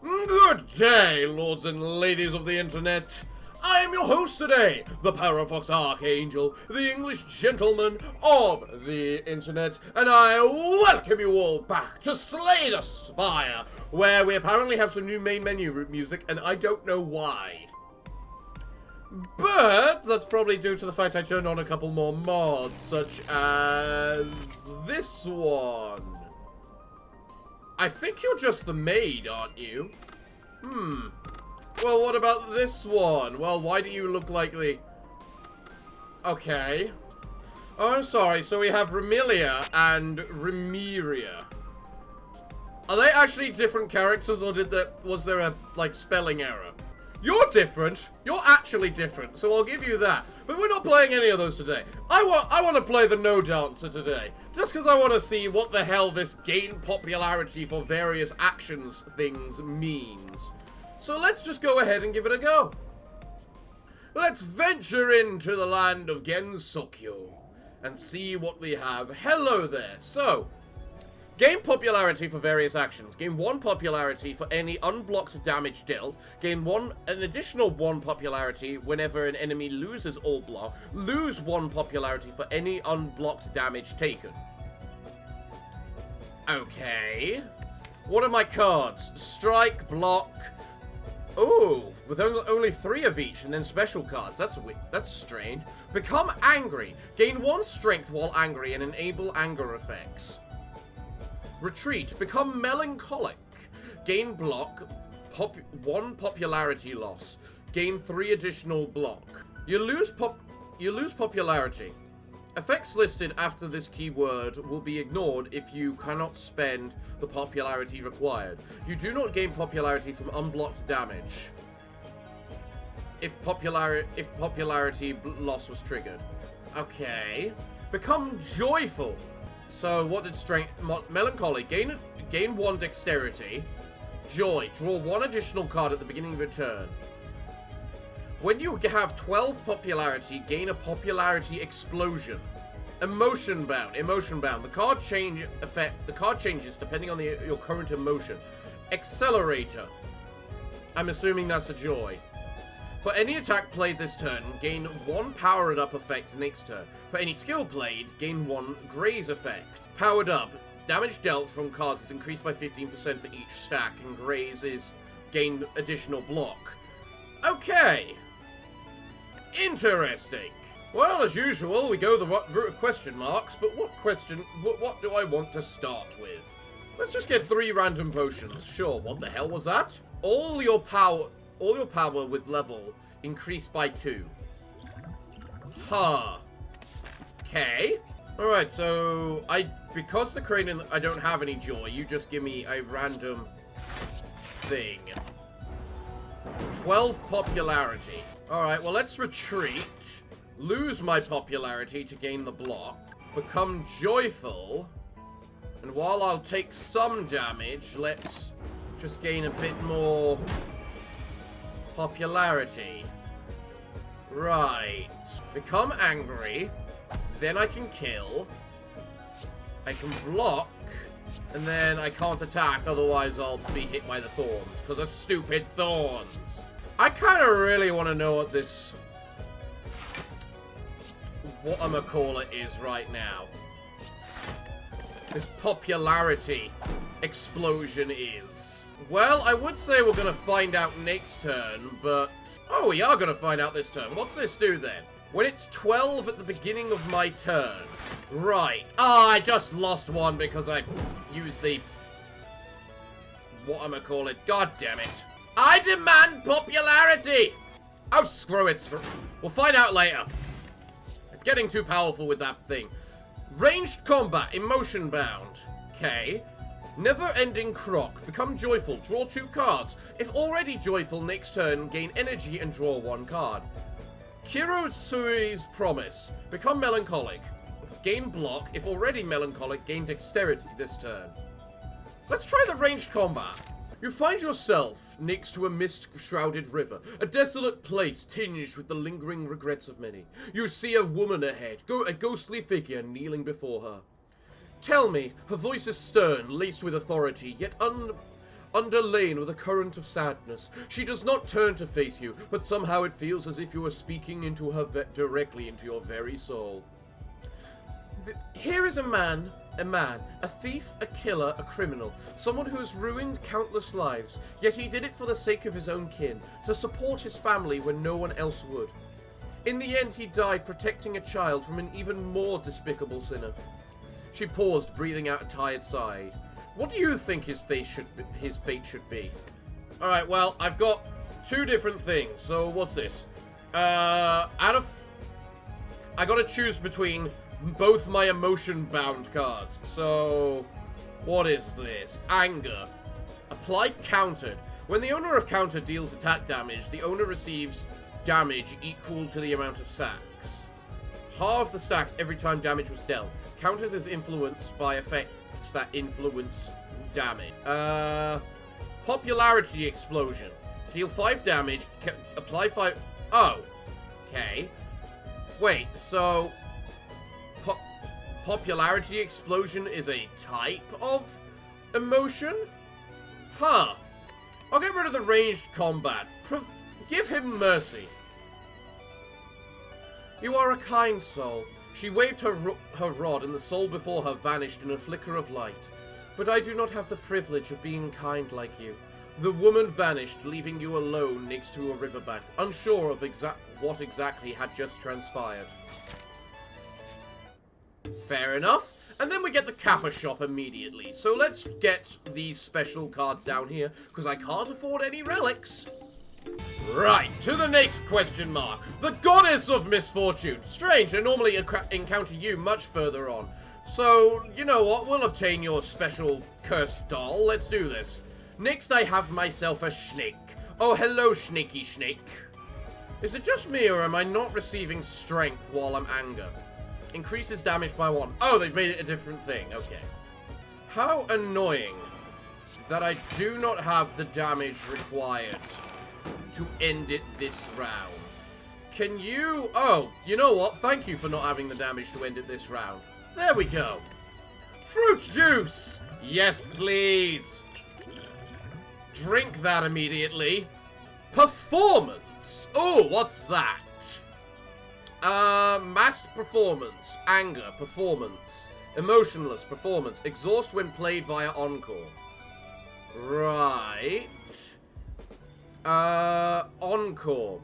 Good day, lords and ladies of the internet. I am your host today, the Parafox Archangel, the English gentleman of the internet, and I welcome you all back to Slay the Spire, where we apparently have some new main menu music, and I don't know why. But that's probably due to the fact I turned on a couple more mods, such as this one. I think you're just the maid, aren't you? Well, what about this one? Well, why do you look like the... Okay. Oh, I'm sorry. So we have Remilia and Remiria. Are they actually different characters, or was there a, like, spelling error? You're different. You're actually different, so I'll give you that. But we're not playing any of those today. I want to play the Noh Dancer today, just because I want to see what the hell this gain popularity for various actions things means. So let's just go ahead and give it a go. Let's venture into the land of Gensokyo and see what we have. Hello there. So, gain popularity for various actions. Gain 1 popularity for any unblocked damage dealt. Gain an additional 1 popularity whenever an enemy loses all block. Lose 1 popularity for any unblocked damage taken. Okay. What are my cards? Strike, block. Ooh, with only 3 of each, and then special cards. That's strange. Become angry. Gain 1 strength while angry and enable anger effects. Retreat. Become melancholic. Gain block. 1 popularity loss. Gain 3 additional block. You lose popularity. Effects listed after this keyword will be ignored if you cannot spend the popularity required. You do not gain popularity from unblocked damage if popularity loss was triggered. Okay. Become joyful. So what did strength? Melancholy. Gain 1 dexterity. Joy. Draw 1 additional card at the beginning of your turn. When you have 12 popularity, gain a popularity explosion. Emotion bound. The card changes depending on your current emotion. Accelerator. I'm assuming that's a joy. For any attack played this turn, gain 1 powered up effect next turn. For any skill played, gain 1 graze effect. Powered up. Damage dealt from cards is increased by 15% for each stack, and graze is gain additional block. Okay. Interesting. Well, as usual, we go the route of question marks, but what do I want to start with? Let's just get 3 random potions. Sure, what the hell was that? All your power with level increased by 2. Huh. Okay. Alright, so because the crane I don't have any joy, you just give me a random thing. 12 popularity. Alright, well, let's retreat. Lose my popularity to gain the block. Become joyful. And while I'll take some damage, let's just gain a bit more popularity. Right. Become angry. Then I can kill. I can block. And then I can't attack, otherwise I'll be hit by the thorns. Because of stupid thorns. I kind of really want to know what this... whatchamacallit is right now. This popularity explosion is. Well, I would say we're going to find out next turn, but... Oh, we are going to find out this turn. What's this do then? When it's 12 at the beginning of my turn. Right. Ah, I just lost 1 because I used the... whatchamacallit. God damn it. I demand popularity! Oh, screw it. We'll find out later. It's getting too powerful with that thing. Ranged combat, emotion bound. Okay. Never-ending croc. Become joyful. Draw 2 cards. If already joyful, next turn, gain energy and draw 1 card. Kirosui's promise. Become melancholic. Gain block. If already melancholic, gain dexterity this turn. Let's try the ranged combat. You find yourself next to a mist-shrouded river, a desolate place tinged with the lingering regrets of many. You see a woman ahead, a ghostly figure kneeling before her. Tell me, her voice is stern, laced with authority, yet underlain with a current of sadness. She does not turn to face you, but somehow it feels as if you are speaking into her directly into your very soul. Here is a man, a thief, a killer, a criminal, someone who has ruined countless lives, yet he did it for the sake of his own kin, to support his family when no one else would. In the end, he died protecting a child from an even more despicable sinner. She paused, breathing out a tired sigh. What do you think his fate should be? Alright, well, I've got two different things, so what's this? I gotta choose between both my emotion-bound cards. So, what is this? Anger. Apply countered. When the owner of counter deals attack damage, the owner receives damage equal to the amount of stacks. Halve the stacks every time damage was dealt. Counters is influenced by effects that influence damage. Popularity explosion. Deal 5 damage, apply 5... Oh. Okay. Wait, so... Popularity explosion is a type of emotion? Huh. I'll get rid of the ranged combat. Give him mercy. You are a kind soul. She waved her rod, and the soul before her vanished in a flicker of light. But I do not have the privilege of being kind like you. The woman vanished, leaving you alone next to a riverbank, unsure of what exactly had just transpired. Fair enough. And then we get the Kappa shop immediately. So let's get these special cards down here, because I can't afford any relics. Right, to the next question mark. The Goddess of Misfortune. Strange, I normally encounter you much further on. So, you know what, we'll obtain your special cursed doll. Let's do this. Next, I have myself a snake. Oh, hello, snaky snake. Is it just me, or am I not receiving strength while I'm anger? Increases damage by 1. Oh, they've made it a different thing. Okay. How annoying that I do not have the damage required to end it this round. Can you... Oh, you know what? Thank you for not having the damage to end it this round. There we go. Fruit juice! Yes, please. Drink that immediately. Performance! Oh, what's that? Masked performance. Anger. Performance. Emotionless. Performance. Exhaust when played via encore. Right. Encore.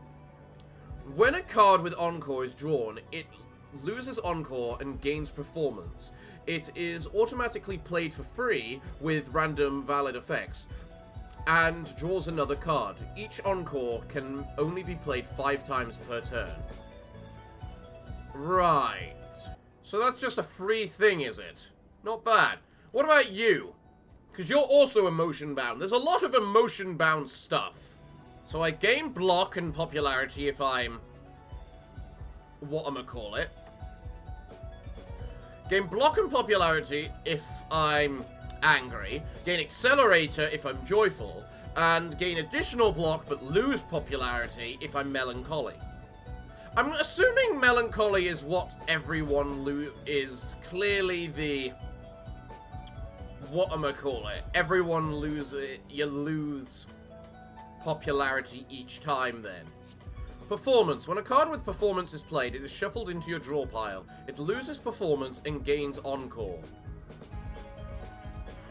When a card with Encore is drawn, it loses Encore and gains Performance. It is automatically played for free with random valid effects, and draws another card. Each Encore can only be played 5 times per turn. Right. So that's just a free thing, is it? Not bad. What about you? Because you're also emotion-bound. There's a lot of emotion-bound stuff. So I gain block and popularity if I'm... whatchamacallit. Gain block and popularity if I'm angry. Gain accelerator if I'm joyful. And gain additional block but lose popularity if I'm melancholy. I'm assuming melancholy is what everyone is clearly the... whatchamacallit. Everyone loses... you lose... popularity each time then. Performance. When a card with performance is played, it is shuffled into your draw pile. It loses performance and gains encore.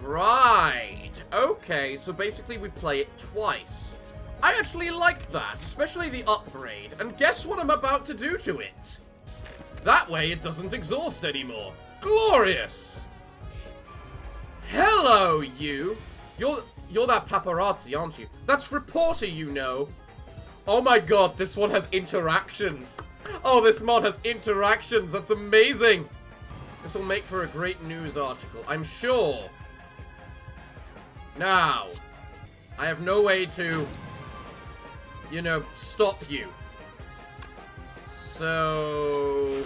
Right. Okay, so basically we play it twice. I actually like that, especially the upgrade. And guess what I'm about to do to it? That way it doesn't exhaust anymore. Glorious! Hello, you! You're that paparazzi, aren't you? That's Reporter, you know. Oh my god, this one has interactions. Oh, this mod has interactions. That's amazing. This will make for a great news article, I'm sure. Now, I have no way to, you know, stop you. So...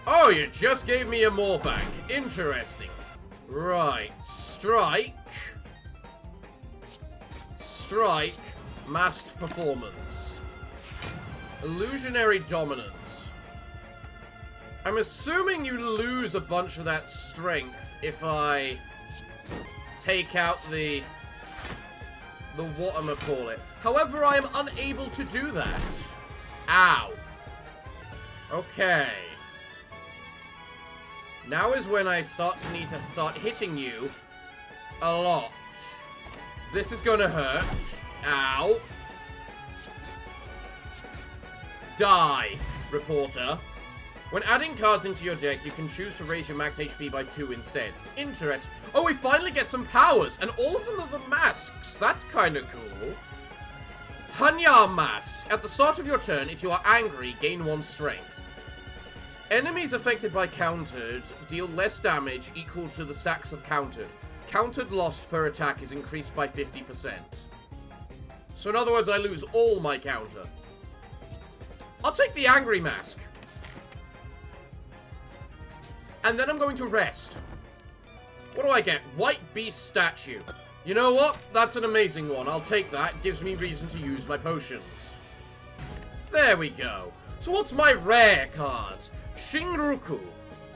oh, you just gave me a more back. Interesting. Right. Strike. Strike. Masked performance. Illusionary dominance. I'm assuming you lose a bunch of that strength if I take out the whatchamacallit. However, I am unable to do that. Ow. Okay. Now is when I need to start hitting you a lot. This is gonna hurt. Ow. Die, reporter. When adding cards into your deck, you can choose to raise your max HP by 2 instead. Interesting. Oh, we finally get some powers, and all of them are the masks. That's kind of cool. Hanya Mask. At the start of your turn, if you are angry, gain 1 strength. Enemies affected by countered deal less damage equal to the stacks of countered. Countered lost per attack is increased by 50%. So in other words, I lose all my counter. I'll take the Angry Mask. And then I'm going to rest. What do I get? White Beast Statue. You know what? That's an amazing one. I'll take that. It gives me reason to use my potions. There we go. So what's my rare cards? Shinruku.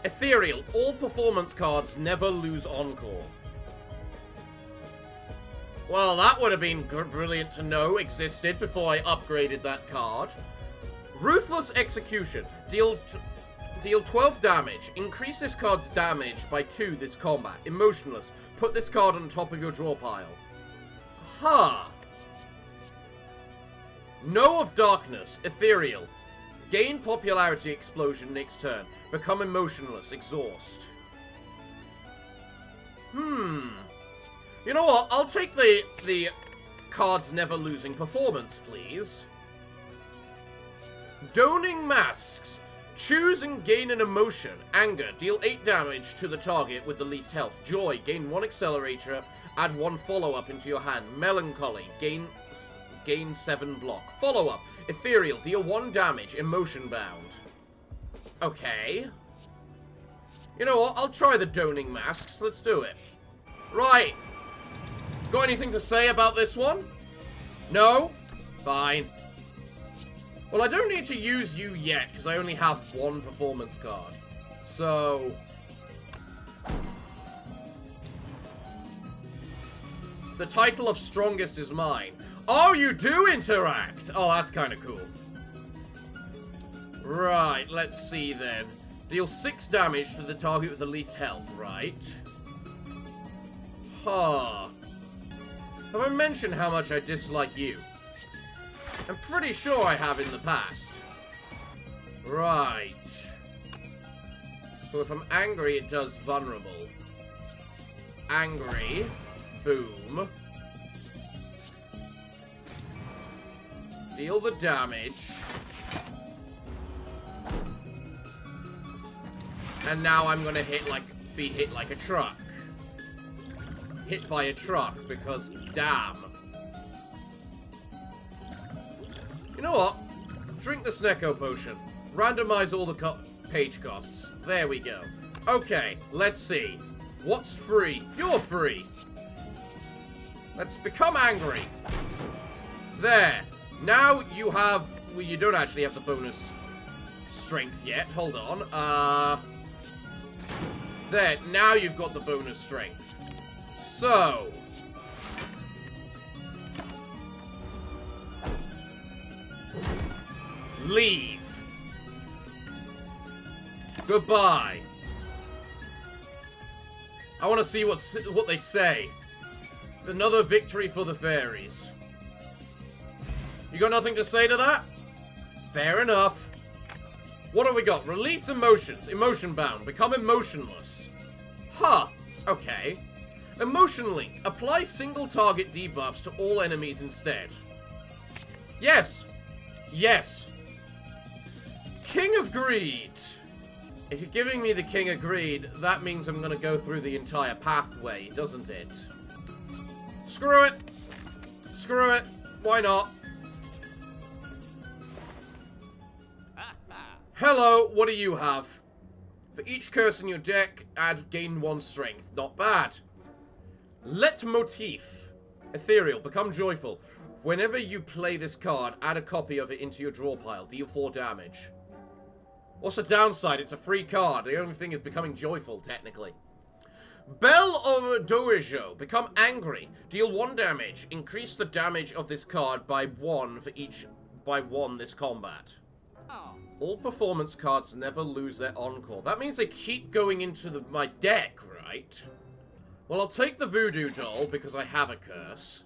Ethereal. All performance cards never lose Encore. Well, that would have been brilliant to know existed before I upgraded that card. Ruthless Execution. Deal 12 damage. Increase this card's damage by 2 this combat. Emotionless. Put this card on top of your draw pile. Huh. Know of Darkness. Ethereal. Gain popularity explosion next turn. Become emotionless. Exhaust. You know what? I'll take the cards never losing performance, please. Donning Masks. Choose and gain an emotion. Anger. Deal 8 damage to the target with the least health. Joy. Gain 1 accelerator. Add 1 follow-up into your hand. Melancholy. Gain 7 block. Follow-up. Ethereal. Deal 1 damage. Emotion bound. Okay. You know what? I'll try the Donning Masks. Let's do it. Right. Got anything to say about this one? No? Fine. Well, I don't need to use you yet, because I only have 1 performance card. So... the title of Strongest is mine. Oh, you do interact! Oh, that's kind of cool. Right, let's see then. Deal 6 damage to the target with the least health, right? Huh. Have I mentioned how much I dislike you? I'm pretty sure I have in the past. Right. So if I'm angry, it does vulnerable. Angry. Boom. Deal the damage. And now I'm gonna be hit like a truck. Hit by a truck, because damn. You know what? Drink the Snecko Potion. Randomize all the page costs. There we go. Okay, let's see. What's free? You're free. Let's become angry. There. Now you have... well, you don't actually have the bonus strength yet. Hold on. There. Now you've got the bonus strength. So... leave. Goodbye. I want to see what they say. Another victory for the fairies. You got nothing to say to that? Fair enough. What have we got? Release emotions. Emotion bound. Become emotionless. Huh. Okay. Emotion link. Apply single target debuffs to all enemies instead. Yes. Yes. King of Greed. If you're giving me the King of Greed, that means I'm going to go through the entire pathway, doesn't it? Screw it. Screw it. Why not? Hello, what do you have? For each curse in your deck, gain 1 strength. Not bad. Let Motif. Ethereal. Become joyful. Whenever you play this card, add a copy of it into your draw pile. Deal 4 damage. What's the downside? It's a free card. The only thing is becoming joyful, technically. Bell of Dojo. Become angry. Deal 1 damage. Increase the damage of this card by 1 for each by 1 this combat. Oh. All performance cards never lose their encore. That means they keep going into my deck, right? Well, I'll take the voodoo doll because I have a curse.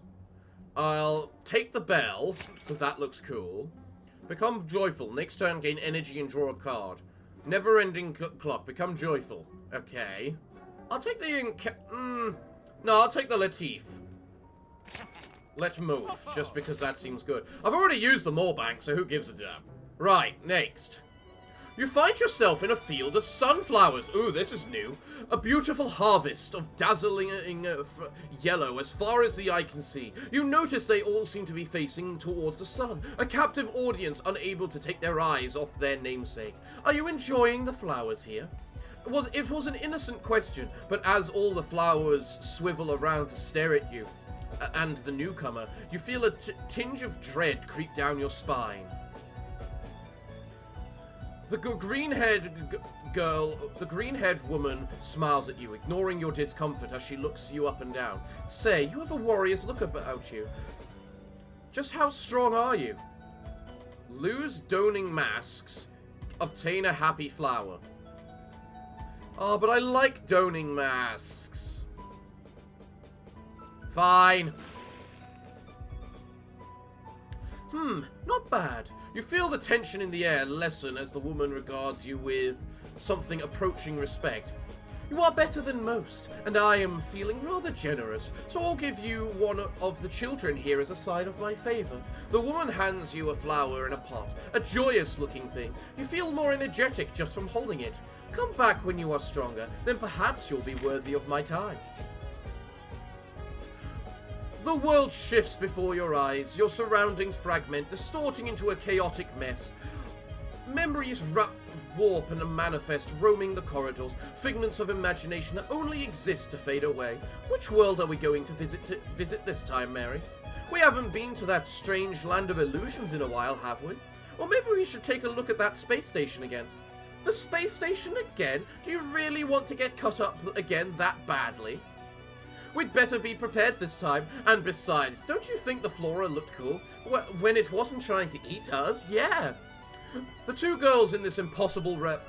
I'll take the bell because that looks cool. Become joyful. Next turn, gain energy and draw a card. Never-ending clock. Become joyful. Okay. I'll take the no, I'll take the Latif. Let's move, just because that seems good. I've already used the Moorbank, so who gives a damn? Right, next. You find yourself in a field of sunflowers. Ooh, this is new. A beautiful harvest of dazzling yellow as far as the eye can see. You notice they all seem to be facing towards the sun. A captive audience unable to take their eyes off their namesake. Are you enjoying the flowers here? It was an innocent question, but as all the flowers swivel around to stare at you, and the newcomer, you feel a tinge of dread creep down your spine. The green-haired woman smiles at you, ignoring your discomfort as she looks you up and down. Say, you have a warrior's look about you. Just how strong are you? Lose donning masks. Obtain a happy flower. Oh, but I like donning masks. Fine. Not bad. You feel the tension in the air lessen as the woman regards you with something approaching respect. You are better than most, and I am feeling rather generous, so I'll give you one of the children here as a sign of my favor. The woman hands you a flower in a pot, a joyous-looking thing. You feel more energetic just from holding it. Come back when you are stronger, then perhaps you'll be worthy of my time. The world shifts before your eyes, your surroundings fragment, distorting into a chaotic mess. Memories warp and manifest, roaming the corridors, figments of imagination that only exist to fade away. Which world are we going to visit this time, Mary? We haven't been to that strange land of illusions in a while, have we? Or maybe we should take a look at that space station again. The space station again? Do you really want to get cut up again that badly? We'd better be prepared this time, and besides, don't you think the flora looked cool? When it wasn't trying to eat us? Yeah. There are two girls in this impossible realm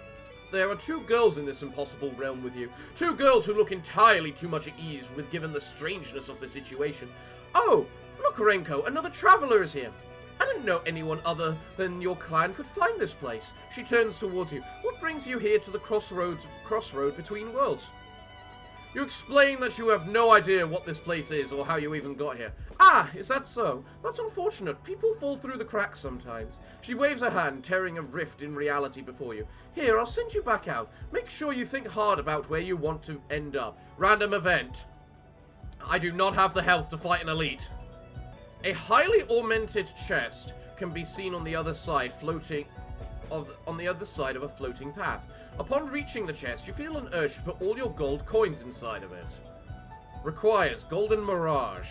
with you. Two girls who look entirely too much at ease with given the strangeness of the situation. Oh, look, Renko, another traveler is here. I didn't know anyone other than your clan could find this place. She turns towards you. What brings you here to the crossroad between worlds? You explain that you have no idea what this place is or how you even got here. Ah, is that so? That's unfortunate. People fall through the cracks sometimes. She waves her hand, tearing a rift in reality before you. Here, I'll send you back out. Make sure you think hard about where you want to end up. Random event. I do not have the health to fight an elite. A highly augmented chest can be seen on the other side on the other side of a floating path. Upon reaching the chest, you feel an urge to put all your gold coins inside of it. Requires Golden Mirage.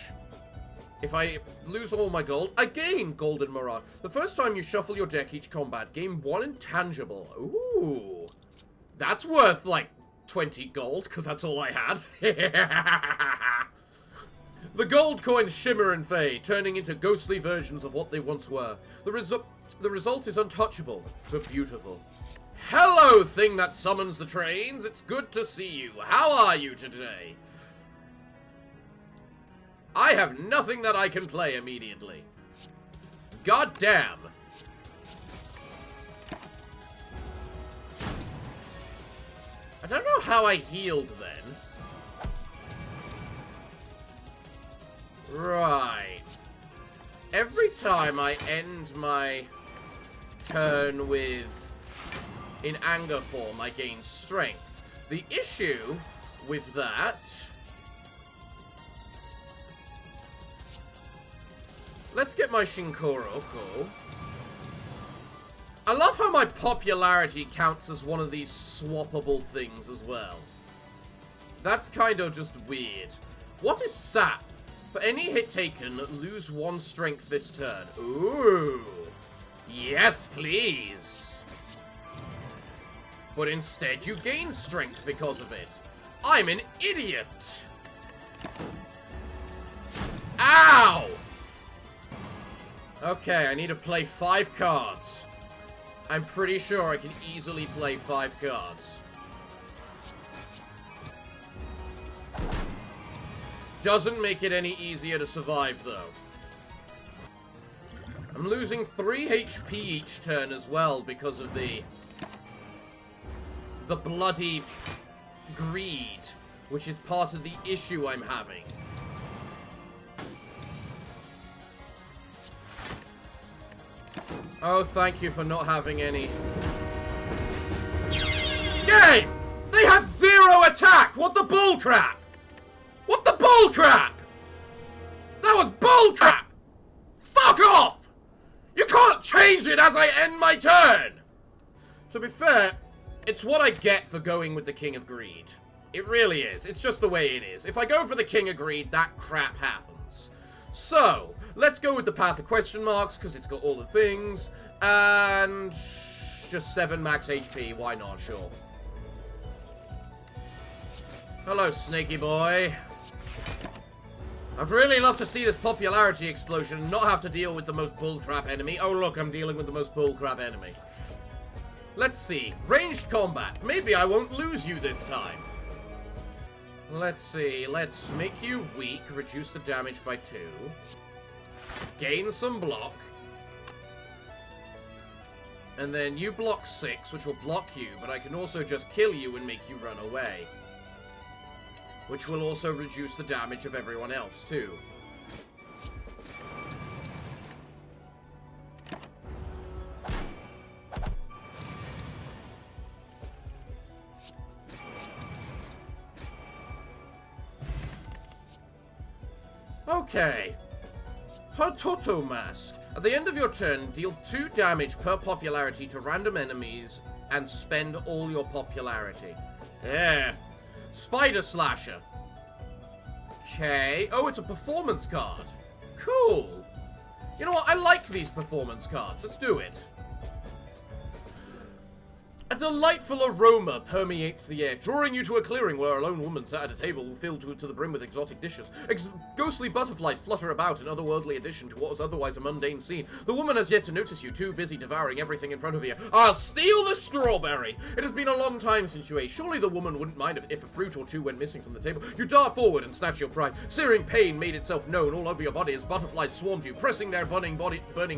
If I lose all my gold, I gain Golden Mirage. The first time you shuffle your deck each combat, gain 1 intangible. Ooh. That's worth, like, 20 gold, because that's all I had. The gold coins shimmer and fade, turning into ghostly versions of what they once were. The result is untouchable, but beautiful. Hello, thing that summons the trains. It's good to see you. How are you today? I have nothing that I can play immediately. God damn. I don't know how I healed then. Right. Every time I end my turn in anger form, I gain strength. The issue with that... Let's get my Shinkoro, cool. I love how my popularity counts as one of these swappable things as well. That's kind of just weird. What is Sap? For any hit taken, lose 1 strength this turn. Ooh. Yes, please. But instead, you gain strength because of it. I'm an idiot! Ow! Okay, I need to play 5 cards. I'm pretty sure I can easily play 5 cards. Doesn't make it any easier to survive, though. I'm losing 3 HP each turn as well because of the bloody greed, which is part of the issue I'm having. Oh, thank you for not having any. Game! They had 0 attack! What the bullcrap? What the bullcrap? That was bullcrap! Fuck off! You can't change it as I end my turn! To be fair, it's what I get for going with the King of Greed. It really is. It's just the way it is. If I go for the King of Greed, that crap happens. So, let's go with the Path of Question Marks, because it's got all the things. And just 7 max HP. Why not? Sure. Hello, snaky boy. I'd really love to see this popularity explosion and not have to deal with the most bullcrap enemy. Oh, look, I'm dealing with the most bullcrap enemy. Let's see. Ranged combat. Maybe I won't lose you this time. Let's see. Let's make you weak. Reduce the damage by 2. Gain some block. And then you block 6, which will block you, but I can also just kill you and make you run away. Which will also reduce the damage of everyone else, too. Okay. Hototo Mask. At the end of your turn, deal 2 damage per popularity to random enemies and spend all your popularity. Yeah. Spider Slasher. Okay. Oh, it's a performance card. Cool. You know what? I like these performance cards. Let's do it. A delightful aroma permeates the air, drawing you to a clearing where a lone woman sat at a table filled to the brim with exotic dishes. Ghostly butterflies flutter about, an otherworldly addition to what was otherwise a mundane scene. The woman has yet to notice you, too busy devouring everything in front of you. I'll steal the strawberry! It has been a long time since you ate. Surely the woman wouldn't mind if a fruit or 2 went missing from the table. You dart forward and snatch your pride. Searing pain made itself known all over your body as butterflies swarmed you, pressing their burning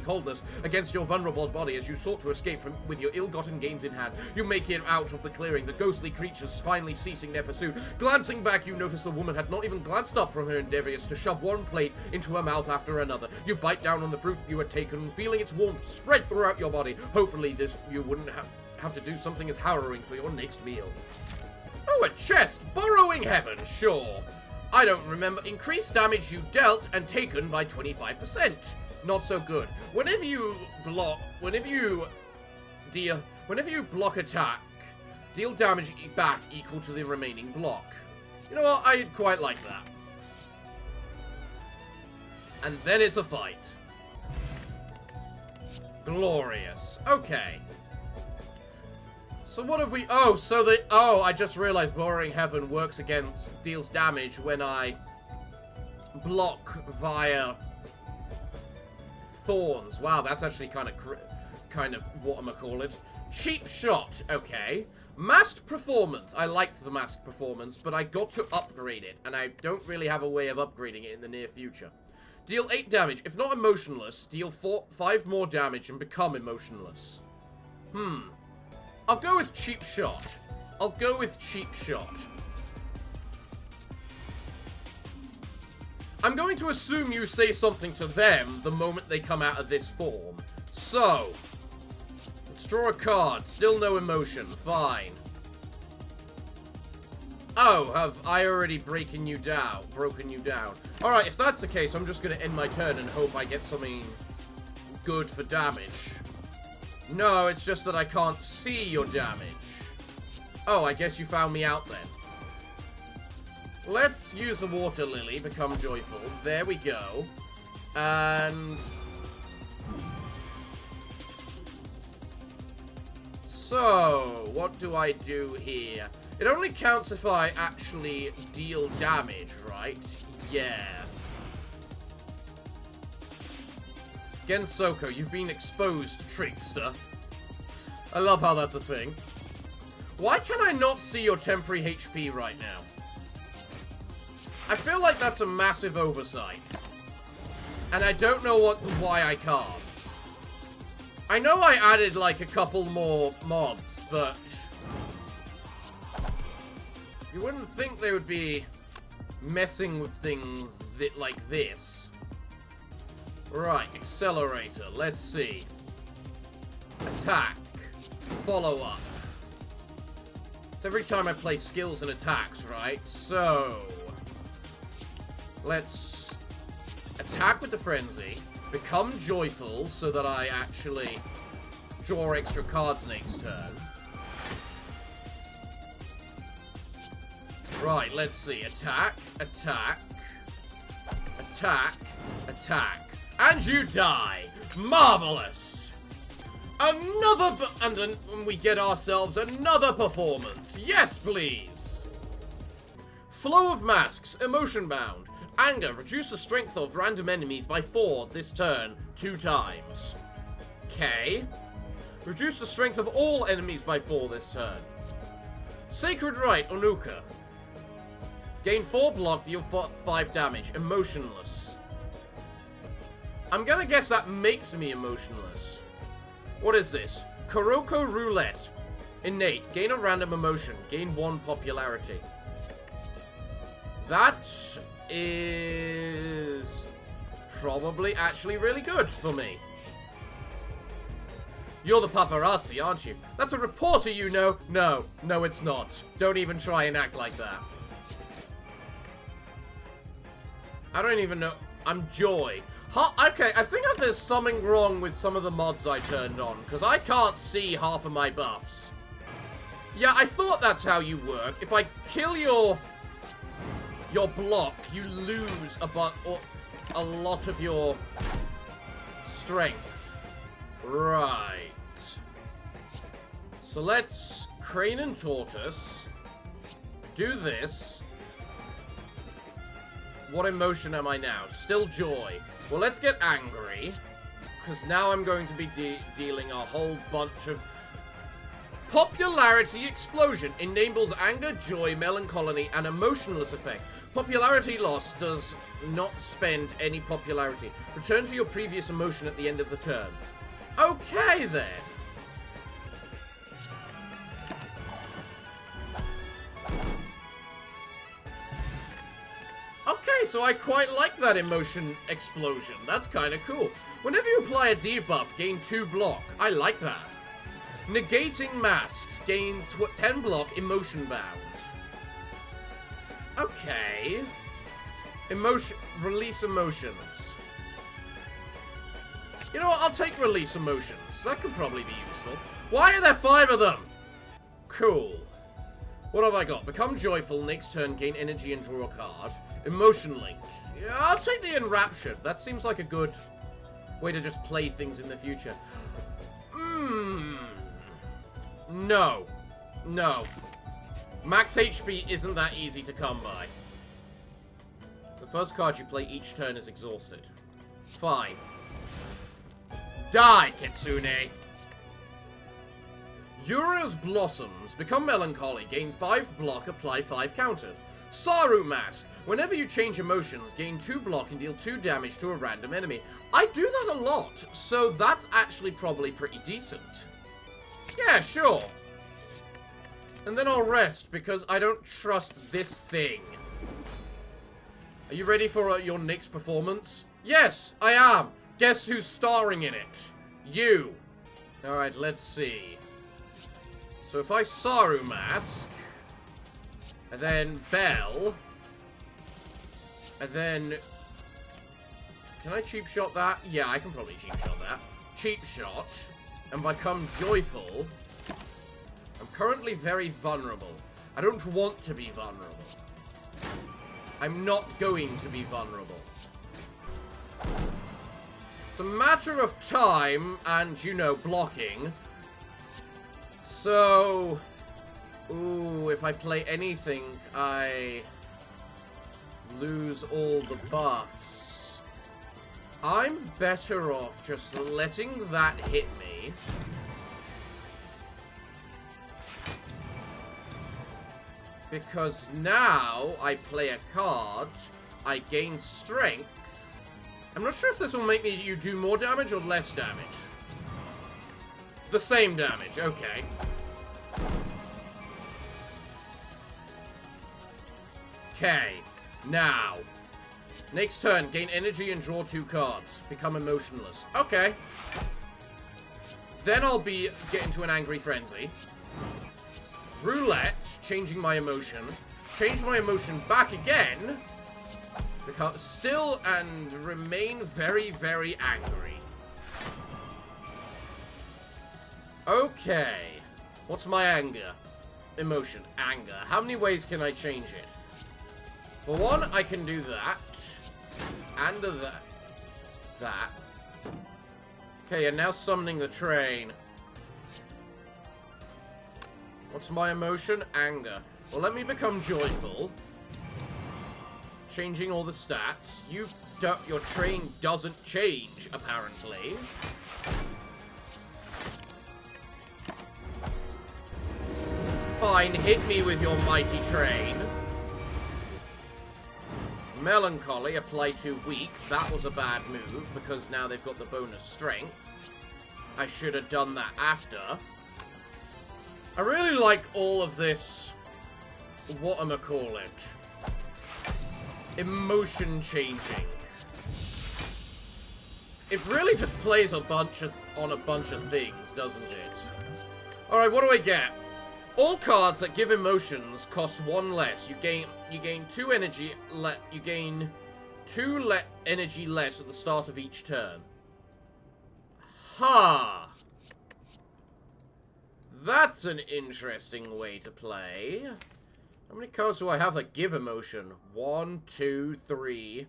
coldness against your vulnerable body as you sought to escape from with your ill-gotten gains in hand. You make it out of the clearing, the ghostly creatures finally ceasing their pursuit. Glancing back, you notice the woman had not even glanced up from her endeavors to shove one plate into her mouth after another. You bite down on the fruit you had taken, feeling its warmth spread throughout your body. Hopefully you wouldn't have to do something as harrowing for your next meal. Oh, a chest! Borrowing heaven, sure. I don't remember. Increased damage you dealt and taken by 25%. Not so good. Whenever you block attack, deal damage back equal to the remaining block. You know what? I quite like that. And then it's a fight. Glorious. Okay. So what have we... Oh, I just realized Borrowing Heaven works against... deals damage when I block via thorns. Wow, that's actually kind of whatchamacallit. Cheap shot, okay. Masked performance. I liked the masked performance, but I got to upgrade it, and I don't really have a way of upgrading it in the near future. Deal 8 damage. If not emotionless, deal 5 more damage and become emotionless. I'll go with cheap shot. I'm going to assume you say something to them the moment they come out of this form. So... let's draw a card. Still no emotion. Fine. Oh, have I already broken you down? Alright, if that's the case, I'm just going to end my turn and hope I get something good for damage. No, it's just that I can't see your damage. Oh, I guess you found me out then. Let's use a water lily, become joyful. There we go. And... so, what do I do here? It only counts if I actually deal damage, right? Yeah. Gensoko, you've been exposed, trickster. I love how that's a thing. Why can I not see your temporary HP right now? I feel like that's a massive oversight. And I don't know why I can't. I know I added like a couple more mods, but you wouldn't think they would be messing with things like this. Right, accelerator. Let's see. Attack. Follow up. It's every time I play skills and attacks, right? So let's attack with the frenzy. Become joyful so that I actually draw extra cards next turn. Right, let's see. Attack, attack, attack, attack. And you die! Marvelous! And then we get ourselves another performance. Yes, please! Flow of Masks, emotion bound. Anger, reduce the strength of random enemies by 4 this turn, 2 times. Okay. Reduce the strength of all enemies by 4 this turn. Sacred Rite, Onuka. Gain 4 block, deal 5 damage. Emotionless. I'm gonna guess that makes me emotionless. What is this? Kuroko Roulette. Innate. Gain a random emotion. Gain 1 popularity. That is probably actually really good for me. You're the paparazzi, aren't you? That's a reporter, you know. No, it's not. Don't even try and act like that. I don't even know. I'm Joy. Okay, I think there's something wrong with some of the mods I turned on, because I can't see half of my buffs. Yeah, I thought that's how you work. If I kill your block, you lose a lot of your strength. Right. So let's Crane and Tortoise. Do this. What emotion am I now? Still Joy. Well, let's get angry, because now I'm going to be dealing a whole bunch of popularity explosion. Enables anger, joy, melancholy, and emotionless effect. Popularity loss does not spend any popularity. Return to your previous emotion at the end of the turn. Okay, then. Okay, so I quite like that emotion explosion. That's kind of cool. Whenever you apply a debuff, gain 2 block. I like that. Negating masks, gain 10 block, emotion bound. Okay. Release emotions. You know what, I'll take release emotions. That could probably be useful. Why are there 5 of them? Cool. What have I got? Become joyful, next turn, gain energy and draw a card. Emotion link. Yeah, I'll take the enraptured. That seems like a good way to just play things in the future. No. Max HP isn't that easy to come by. The first card you play each turn is exhausted. Fine. Die, Kitsune! Yura's Blossoms. Become melancholy. Gain 5 block, apply 5 countered. Saru Mask. Whenever you change emotions, gain 2 block and deal 2 damage to a random enemy. I do that a lot, so that's actually probably pretty decent. Yeah, sure. And then I'll rest, because I don't trust this thing. Are you ready for your next performance? Yes, I am. Guess who's starring in it? You. Alright, let's see. So if I Saru Mask, and then Bell, and then... Can I cheap shot that? Yeah, I can probably cheap shot that. Cheap shot, and become joyful. I'm currently very vulnerable. I don't want to be vulnerable. I'm not going to be vulnerable. It's a matter of time and, you know, blocking. So, Ooh, if I play anything, I lose all the buffs. I'm better off just letting that hit me. Because now I play a card, I gain strength. I'm not sure if this will make you do more damage or less damage. The same damage, okay. Okay, now. Next turn, gain energy and draw 2 cards. Become emotionless. Okay. Then I'll be getting to an angry frenzy. Roulette, changing my emotion. Change my emotion back again. Because still and remain very, very angry. Okay. What's my anger? Emotion. Anger. How many ways can I change it? For one, I can do that. And that. Okay, and now summoning the train. What's my emotion? Anger. Well, let me become joyful. Changing all the stats. Your train doesn't change, apparently. Fine, hit me with your mighty train. Melancholy, apply to weak. That was a bad move, because now they've got the bonus strength. I should have done that after. I really like all of this, whatchamacallit, emotion changing. It really just plays on a bunch of things, doesn't it? Alright, what do I get? All cards that give emotions cost 1 less. You gain 2 energy. You gain 2 energy less at the start of each turn. Ha! That's an interesting way to play. How many cards do I have that give emotion? 1, 2, 3.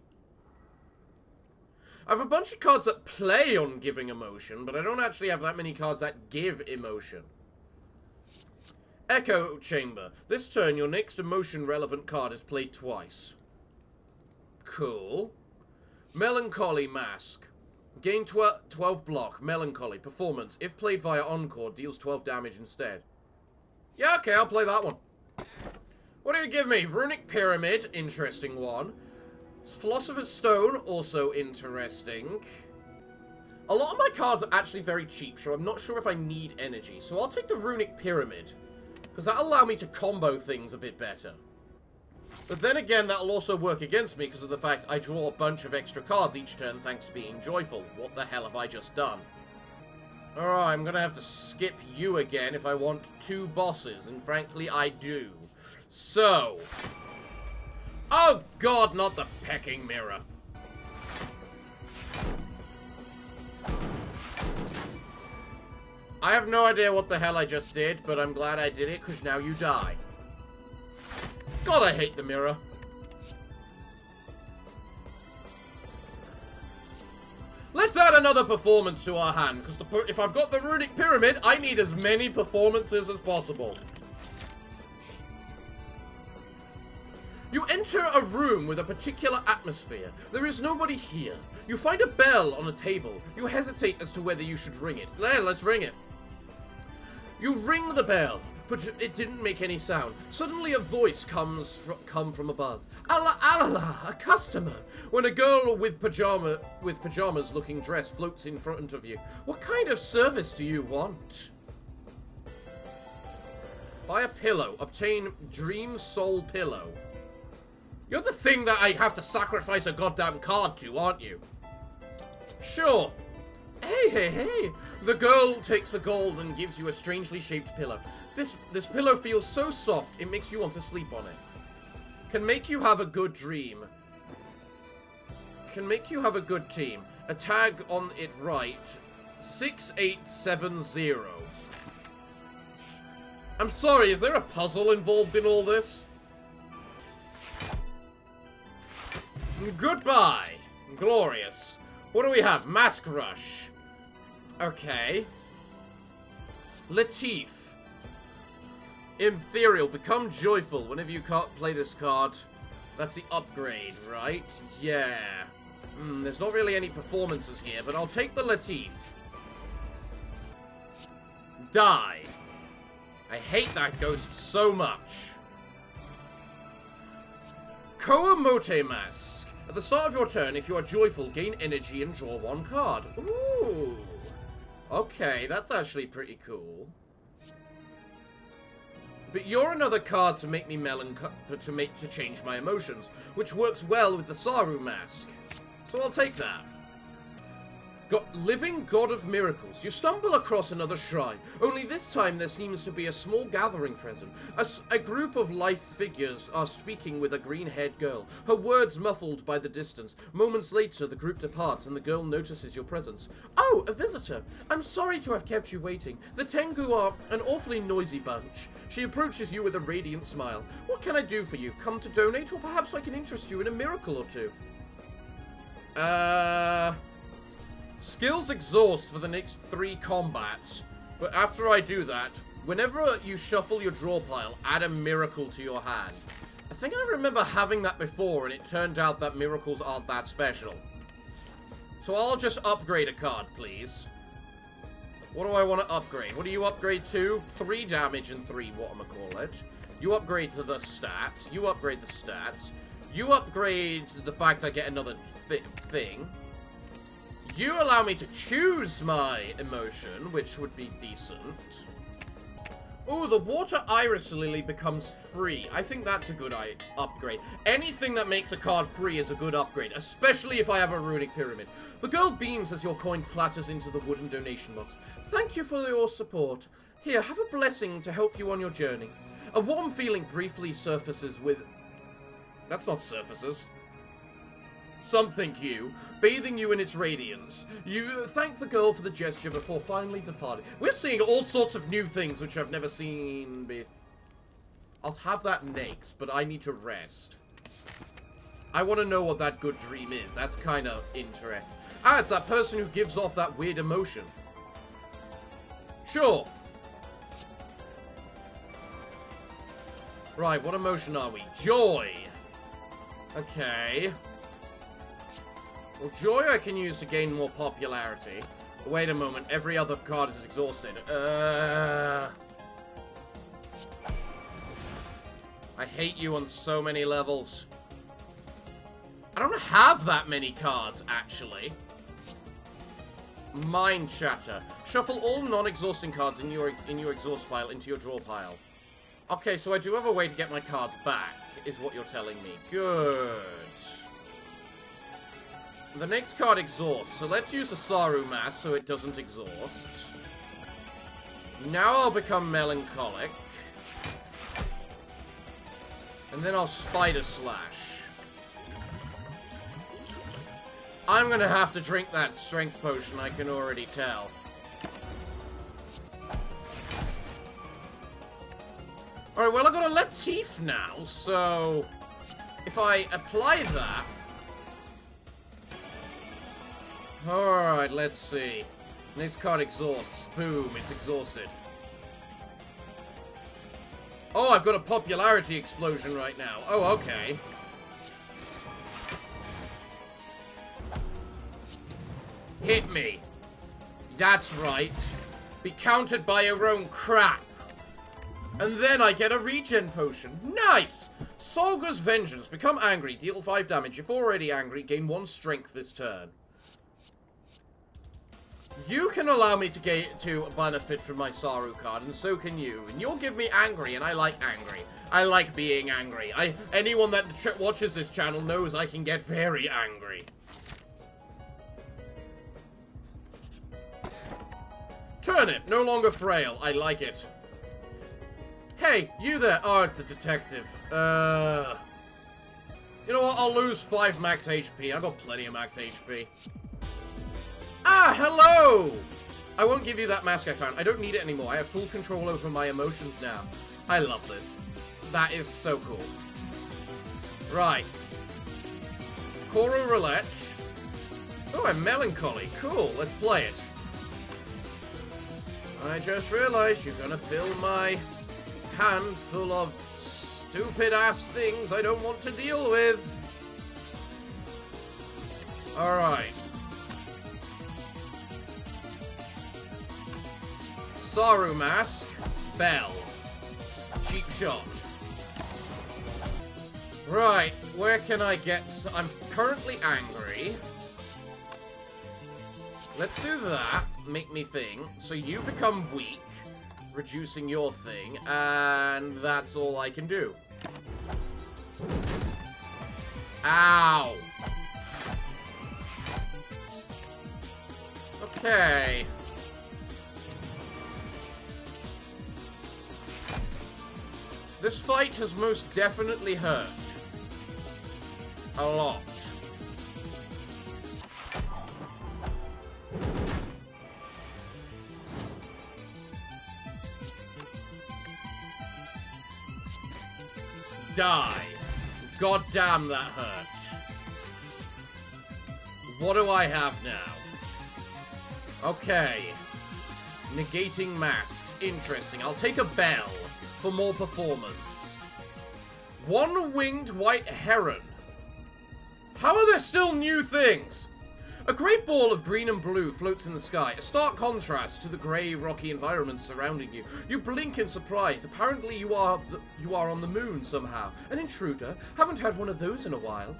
I have a bunch of cards that play on giving emotion, but I don't actually have that many cards that give emotion. Echo Chamber. This turn, your next emotion-relevant card is played twice. Cool. Melancholy Mask. Gain 12 block. Melancholy. Performance. If played via Encore, deals 12 damage instead. Yeah, okay, I'll play that one. What do you give me? Runic Pyramid. Interesting one. Philosopher's Stone. Also interesting. A lot of my cards are actually very cheap, so I'm not sure if I need energy. So I'll take the Runic Pyramid. Because that'll allow me to combo things a bit better. But then again, that'll also work against me because of the fact I draw a bunch of extra cards each turn thanks to being joyful. What the hell have I just done? Alright, I'm gonna have to skip you again if I want 2 bosses, and frankly, I do. So... oh god, not the pecking mirror. I have no idea what the hell I just did, but I'm glad I did it, because now you die. God, I hate the mirror. Let's add another performance to our hand, because if I've got the Runic Pyramid, I need as many performances as possible. You enter a room with a particular atmosphere. There is nobody here. You find a bell on a table. You hesitate as to whether you should ring it. There, let's ring it. You ring the bell, but it didn't make any sound. Suddenly a voice come from above. Allah, Allah, a customer. When a girl with pajamas looking dress floats in front of you. What kind of service do you want? Buy a pillow. Obtain Dream Soul Pillow. You're the thing that I have to sacrifice a goddamn card to, aren't you? Sure. Hey, hey, hey. The girl takes the gold and gives you a strangely shaped pillow. This pillow feels so soft, it makes you want to sleep on it. Can make you have a good dream. Can make you have a good team. A tag on it right. 6870. I'm sorry, is there a puzzle involved in all this? Goodbye. Glorious. What do we have? Mask Rush. Okay. Latif. Ethereal, become joyful whenever you can't play this card. That's the upgrade, right? Yeah. There's not really any performances here, but I'll take the Latif. Die. I hate that ghost so much. Koamote Mask. At the start of your turn, if you are joyful, gain energy and draw one card. Ooh. Okay, that's actually pretty cool. But you're another card to make me to change my emotions, which works well with the Saru Mask. So I'll take that. Living God of Miracles. You stumble across another shrine, only this time there seems to be a small gathering present. A group of lithe figures are speaking with a green-haired girl, her words muffled by the distance. Moments later, the group departs and the girl notices your presence. Oh, a visitor! I'm sorry to have kept you waiting. The Tengu are an awfully noisy bunch. She approaches you with a radiant smile. What can I do for you? Come to donate, or perhaps I can interest you in a miracle or two? Skills exhaust for the next 3 combats, but after I do that, whenever you shuffle your draw pile, add a miracle to your hand. I think I remember having that before, and it turned out that miracles aren't that special. So I'll just upgrade a card, please. What do I want to upgrade? What do you upgrade to? 3 damage and 3 whatchamacallit. You upgrade to the stats. You upgrade the stats. You upgrade the fact I get another thing. You allow me to choose my emotion, which would be decent. Ooh, the Water Iris Lily becomes free. I think that's a good upgrade. Anything that makes a card free is a good upgrade, especially if I have a Runic Pyramid. The girl beams as your coin clatters into the wooden donation box. Thank you for your support. Here, have a blessing to help you on your journey. A warm feeling briefly surfaces with... That's not surfaces. Something you, bathing you in its radiance. You thank the girl for the gesture before finally departing. We're seeing all sorts of new things which I've never seen before. I'll have that next, but I need to rest. I want to know what that good dream is. That's kind of interesting. Ah, it's that person who gives off that weird emotion. Sure. Right, what emotion are we? Joy. Okay. Well, joy I can use to gain more popularity. Wait a moment, every other card is exhausted. I hate you on so many levels. I don't have that many cards, actually. Mind Shatter. Shuffle all non-exhausting cards in your exhaust pile into your draw pile. Okay, so I do have a way to get my cards back, is what you're telling me. Good. The next card exhausts, so let's use the Saru Mask so it doesn't exhaust. Now I'll become melancholic. And then I'll Spider Slash. I'm gonna have to drink that strength potion, I can already tell. Alright, well, I've got a Latif now, so... if I apply that... Alright, let's see. Next card exhausts. Boom, it's exhausted. Oh, I've got a popularity explosion right now. Oh, okay. Hit me. That's right. Be countered by your own crap. And then I get a regen potion. Nice! Solga's Vengeance. Become angry. Deal 5 damage. If already angry, gain 1 strength this turn. You can allow me to benefit from my Saru card, and so can you. And you'll give me angry, and I like angry. I like being angry. Anyone that watches this channel knows I can get very angry. Turnip, no longer frail. I like it. Hey, you there. Oh, it's the detective. You know what? I'll lose 5 max HP. I've got plenty of max HP. Ah, hello! I won't give you that mask I found. I don't need it anymore. I have full control over my emotions now. I love this. That is so cool. Right. Coro Roulette. Oh, I'm melancholy. Cool, let's play it. I just realized you're gonna fill my handful of stupid-ass things I don't want to deal with. Alright. Saru Mask. Bell. Cheap shot. Right, where can I get... I'm currently angry. Let's do that. Make me think. So you become weak, reducing your thing, and that's all I can do. Ow! Okay. This fight has most definitely hurt. A lot. Die. God damn, that hurt. What do I have now? Okay. Negating masks. Interesting. I'll take a bell for more performance. One-winged white heron. How are there still new things? A great ball of green and blue floats in the sky, a stark contrast to the grey, rocky environment surrounding you. You blink in surprise. Apparently you are on the moon somehow. An intruder? Haven't had one of those in a while.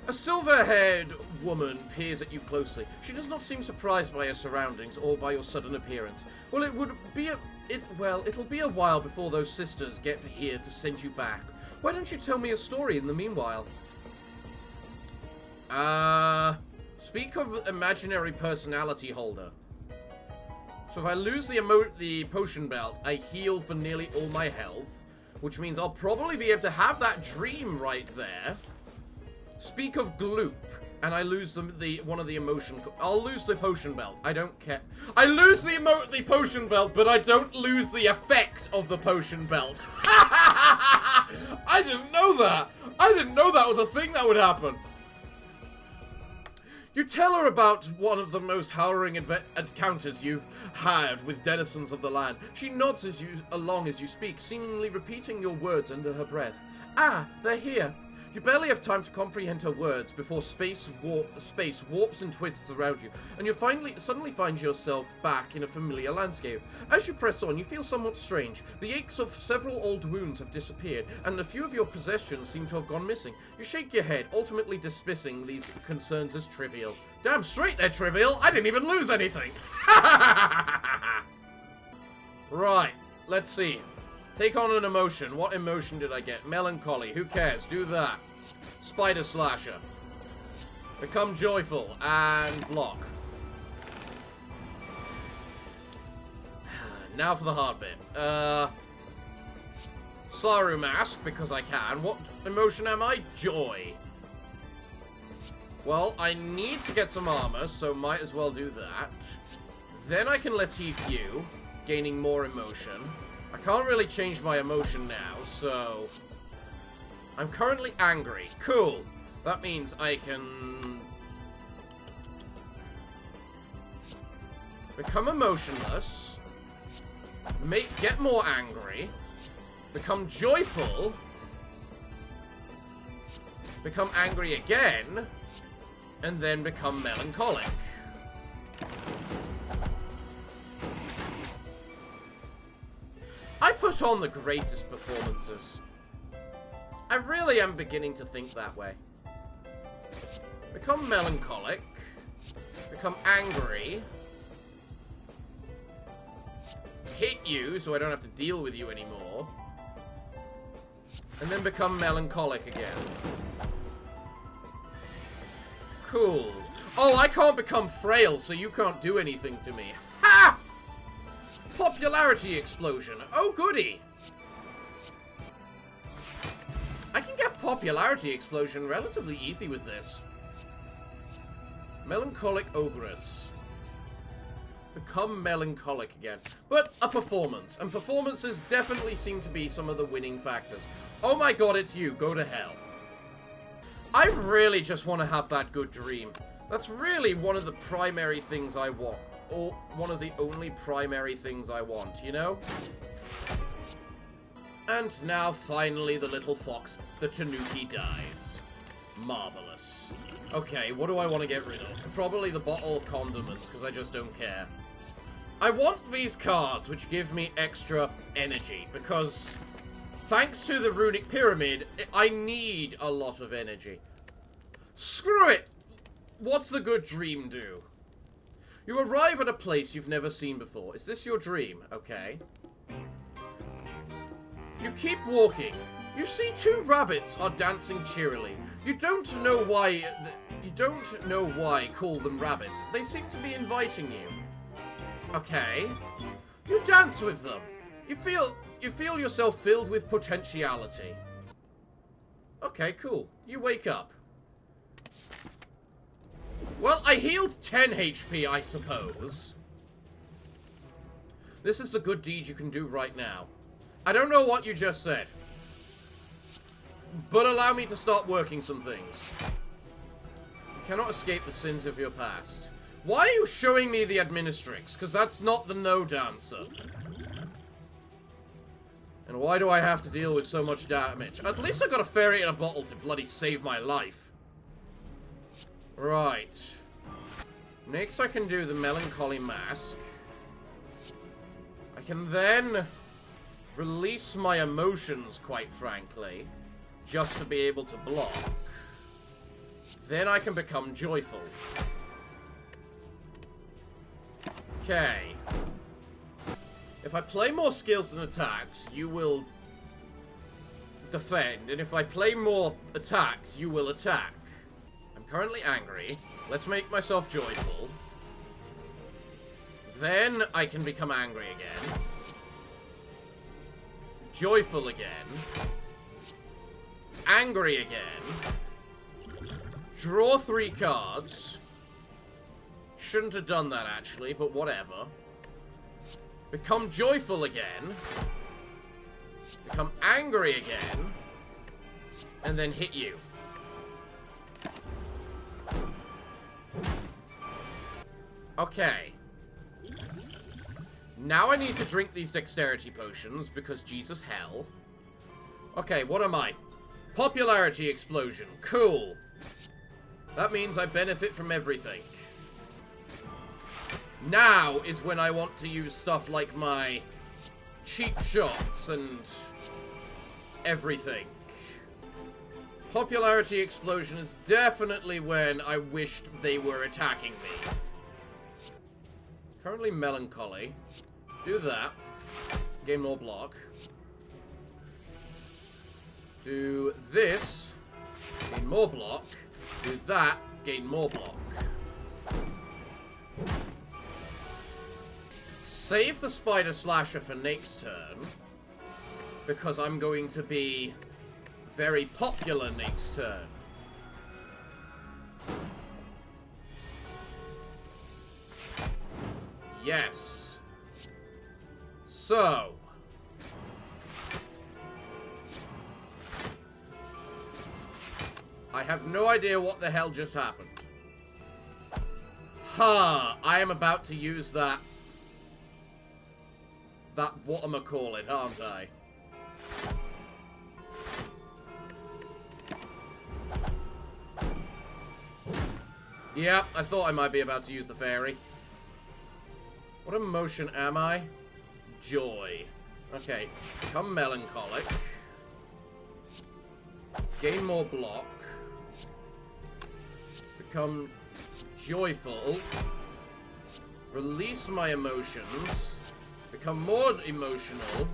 A silver-haired woman peers at you closely. She does not seem surprised by your surroundings or by your sudden appearance. Well, it'll be a while before those sisters get here to send you back. Why don't you tell me a story in the meanwhile? Speak of imaginary personality holder. So if I lose the potion belt, I heal for nearly all my health, which means I'll probably be able to have that dream right there. Speak of gloop, and I lose one of the emotion. I'll lose the potion belt. I don't care. I lose the potion belt, but I don't lose the effect of the potion belt. I didn't know that. I didn't know that was a thing that would happen. You tell her about one of the most harrowing encounters you've had with denizens of the land. She nods along as you speak, seemingly repeating your words under her breath. Ah, they're here. You barely have time to comprehend her words before space warps and twists around you, and you suddenly find yourself back in a familiar landscape. As you press on, you feel somewhat strange. The aches of several old wounds have disappeared, and a few of your possessions seem to have gone missing. You shake your head, ultimately dismissing these concerns as trivial. Damn straight they're trivial! I didn't even lose anything! Right, let's see. Take on an emotion. What emotion did I get? Melancholy. Who cares? Do that. Spider Slasher. Become joyful. And block. Now for the hard bit. Saru Mask, because I can. What emotion am I? Joy. Well, I need to get some armor, so might as well do that. Then I can Latif you, gaining more emotion. I can't really change my emotion now, so... I'm currently angry. Cool. That means I can... become emotionless. Get more angry. Become joyful. Become angry again. And then become melancholic. I put on the greatest performances. I really am beginning to think that way. Become melancholic. Become angry. Hit you so I don't have to deal with you anymore. And then become melancholic again. Cool. Oh, I can't become frail, so you can't do anything to me. Ha! Popularity explosion. Oh, goody. I can get popularity explosion relatively easy with this. Melancholic ogress. Become melancholic again. But a performance. And performances definitely seem to be some of the winning factors. Oh my god, it's you. Go to hell. I really just want to have that good dream. That's really one of the primary things I want. Or one of the only primary things I want, you know? And now, finally, the little fox, the tanuki, dies. Marvelous. Okay, what do I want to get rid of? Probably the bottle of condiments, because I just don't care. I want these cards, which give me extra energy, because thanks to the runic pyramid, I need a lot of energy. Screw it! What's the good dream do? You arrive at a place you've never seen before. Is this your dream? Okay. You keep walking. You see two rabbits are dancing cheerily. You don't know why call them rabbits. They seem to be inviting you. Okay. You dance with them. You feel yourself filled with potentiality. Okay, cool. You wake up. Well, I healed 10 HP, I suppose. This is the good deed you can do right now. I don't know what you just said. But allow me to start working some things. You cannot escape the sins of your past. Why are you showing me the administrix? Because that's not the Noh Dancer. And why do I have to deal with so much damage? At least I got a fairy in a bottle to bloody save my life. Right. Next I can do the melancholy mask. I can then release my emotions, quite frankly, just to be able to block. Then I can become joyful. Okay. If I play more skills than attacks, you will defend. And if I play more attacks, you will attack. I'm currently angry. Let's make myself joyful. Then I can become angry again. Joyful again. Angry again. Draw 3 cards. Shouldn't have done that, actually, but whatever. Become joyful again. Become angry again. And then hit you. Okay. Now I need to drink these dexterity potions, because Jesus hell. Okay, what am I? Popularity explosion. Cool. That means I benefit from everything. Now is when I want to use stuff like my cheap shots and everything. Popularity explosion is definitely when I wished they were attacking me. Currently melancholy. Do that. Gain more block. Do this. Gain more block. Do that. Gain more block. Save the spider slasher for next turn. Because I'm going to be very popular next turn. Yes. So. I have no idea what the hell just happened. Ha! I am about to use that whatchamacallit, aren't I? Yeah, I thought I might be about to use the fairy. What emotion am I? Joy. Okay, become melancholic. Gain more block. Become joyful. Release my emotions. Become more emotional.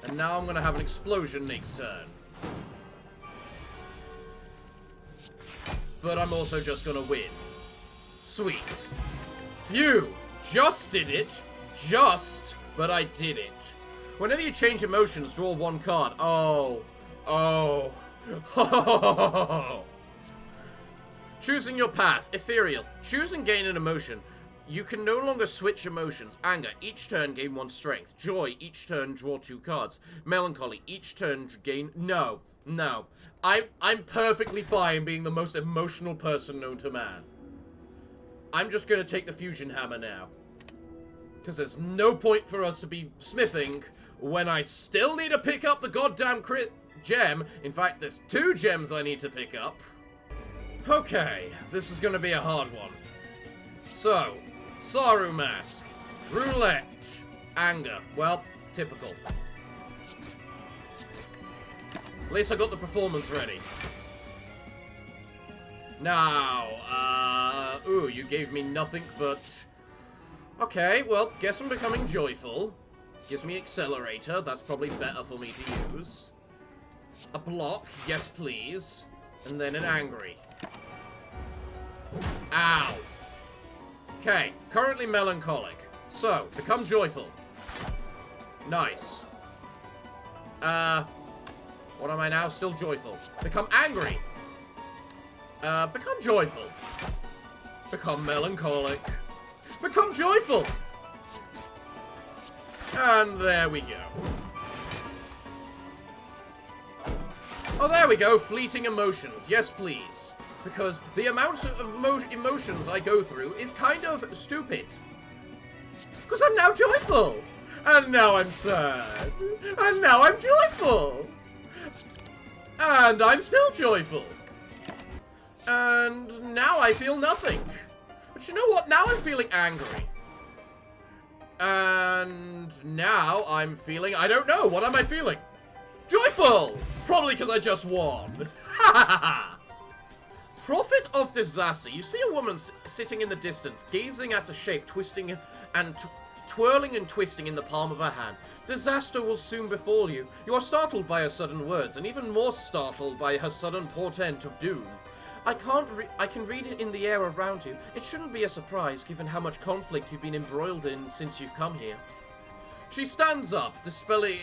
And now I'm gonna have an explosion next turn. But I'm also just gonna win. Sweet. Phew! Just did it. Just, but I did it. Whenever you change emotions, draw 1 card. Oh. Oh. Choosing your path. Ethereal. Choose and gain an emotion. You can no longer switch emotions. Anger. Each turn gain 1 strength. Joy. Each turn draw 2 cards. Melancholy. Each turn gain... No. No. I'm perfectly fine being the most emotional person known to man. I'm just gonna take the fusion hammer now. Because there's no point for us to be smithing when I still need to pick up the goddamn crit gem. In fact, there's 2 gems I need to pick up. Okay, this is going to be a hard one. So, Saru Mask, Roulette, Anger. Well, typical. At least I got the performance ready. Now, ooh, you gave me nothing but... Okay, well, guess I'm becoming joyful. Gives me accelerator, that's probably better for me to use. A block, yes please. And then an angry. Ow. Okay, currently melancholic. So, become joyful. Nice. What am I now? Still joyful. Become angry. Become joyful. Become melancholic. Become joyful. And there we go. Oh, there we go. Fleeting emotions. Yes, please. Because the amount of emotions I go through is kind of stupid. Because I'm now joyful. And now I'm sad. And now I'm joyful. And I'm still joyful. And now I feel nothing. But you know what? Now I'm feeling angry. And now I'm feeling... I don't know. What am I feeling? Joyful! Probably because I just won. Ha ha ha! Prophet of Disaster. You see a woman sitting in the distance, gazing at a shape, twisting and twirling and twisting in the palm of her hand. Disaster will soon befall you. You are startled by her sudden words, and even more startled by her sudden portent of doom. I can read it in the air around you. It shouldn't be a surprise, given how much conflict you've been embroiled in since you've come here. She stands up, dispelling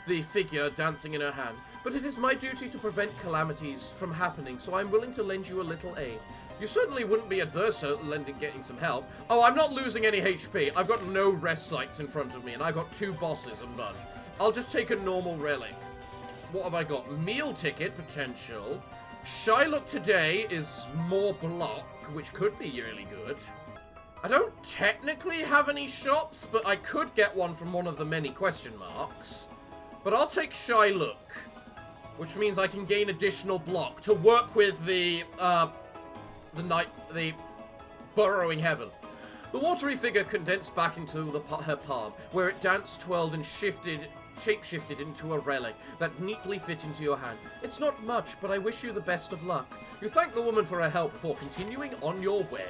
the figure dancing in her hand. But it is my duty to prevent calamities from happening, so I'm willing to lend you a little aid. You certainly wouldn't be adverse to getting some help. Oh, I'm not losing any HP. I've got no rest sites in front of me, and I've got 2 bosses and bunch. I'll just take a normal relic. What have I got? Meal ticket, potential. Shy Look today is more block, which could be really good. I don't technically have any shops, but I could get one from one of the many question marks. But I'll take Shy Look, which means I can gain additional block to work with the burrowing heaven. The watery figure condensed back into her palm, where it danced, twirled, and shape-shifted into a relic that neatly fit into your hand. It's not much, but I wish you the best of luck. You thank the woman for her help before continuing on your way.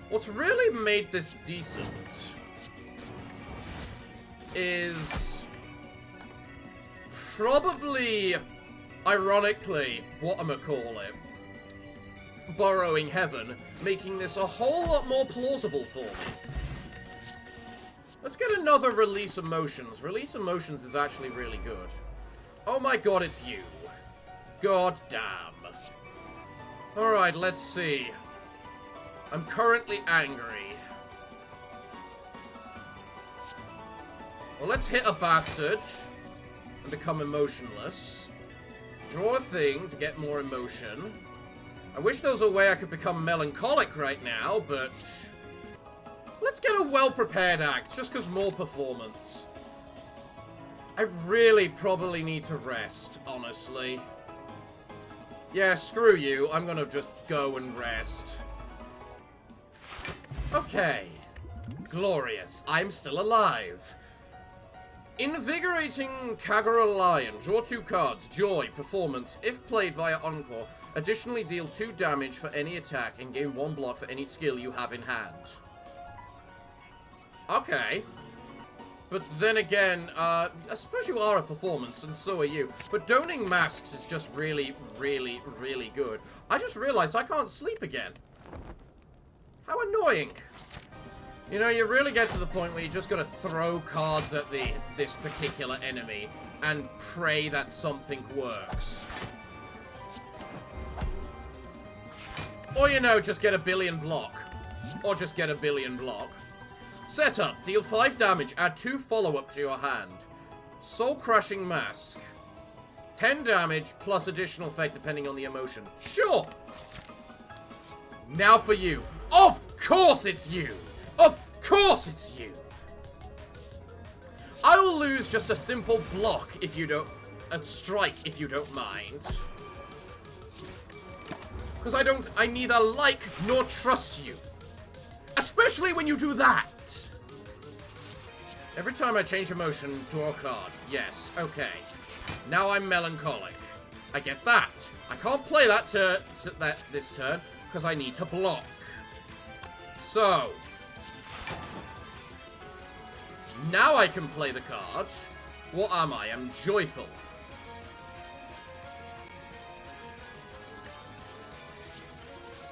What's really made this decent is probably, ironically, whatchamacallit, burrowing heaven, making this a whole lot more plausible for me. Let's get another Release Emotions. Release Emotions is actually really good. Oh my god, it's you. God damn. Alright, let's see. I'm currently angry. Well, let's hit a bastard and become emotionless. Draw a thing to get more emotion. I wish there was a way I could become melancholic right now, but... let's get a well-prepared act, just because more performance. I really probably need to rest, honestly. Yeah, screw you. I'm gonna just go and rest. Okay. Glorious. I'm still alive. Invigorating Kagura Lion. Draw 2 cards. Joy. Performance. If played via Encore, additionally deal 2 damage for any attack and gain 1 block for any skill you have in hand. Okay. But then again, I suppose you are a performance, and so are you. But donning masks is just really, really, really good. I just realized I can't sleep again. How annoying. You know, you really get to the point where you just gotta throw cards at this particular enemy and pray that something works. Or, you know, just get a billion block. Or just get a billion block. Setup. Deal 5 damage. Add 2 follow-up to your hand. Soul-crushing mask. 10 damage plus additional effect depending on the emotion. Sure! Now for you. Of course it's you. Of course it's you. I will lose just a simple block if you don't... a strike if you don't mind. Because I neither like nor trust you. Especially when you do that. Every time I change emotion, draw a card. Yes, okay. Now I'm melancholic. I get that. I can't play that this turn because I need to block. So, now I can play the card. What am I? I'm joyful.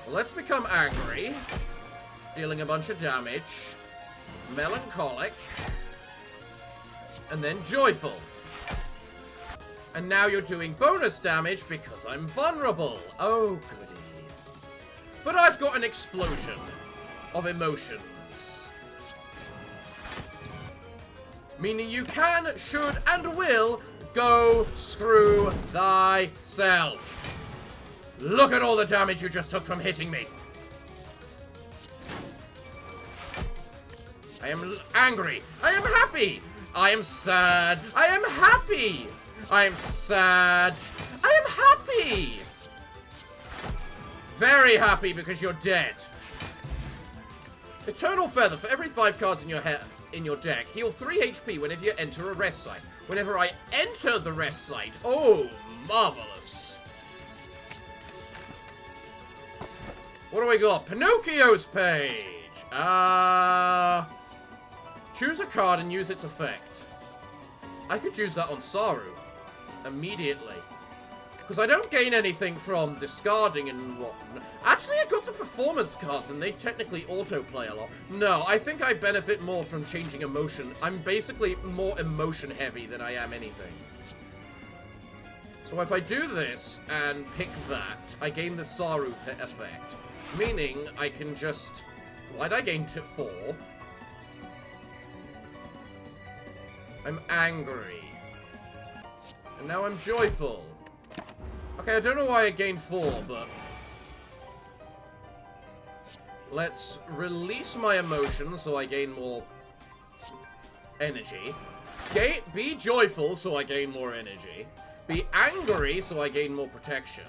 Well, let's become angry, dealing a bunch of damage, melancholic, and then joyful. And now you're doing bonus damage because I'm vulnerable. Oh, goody. But I've got an explosion of emotions. Meaning you can, should, and will go screw thyself. Look at all the damage you just took from hitting me. I am angry. I am happy. I am sad. I am happy. I am sad. I am happy. Very happy because you're dead. Eternal Feather. For every 5 cards in your deck, heal 3 HP whenever you enter a rest site. Whenever I enter the rest site. Oh, marvelous. What do we got? Pinocchio's page. Choose a card and use its effect. I could use that on Saru. Immediately. Because I don't gain anything from discarding and whatnot. Actually, I got the performance cards and they technically autoplay a lot. No, I think I benefit more from changing emotion. I'm basically more emotion heavy than I am anything. So if I do this and pick that, I gain the Saru effect. Meaning I can just... Why'd I gain 4? I'm angry. And now I'm joyful. Okay, I don't know why I gained 4, but... Let's release my emotions so I gain more energy. Be joyful so I gain more energy. Be angry so I gain more protection.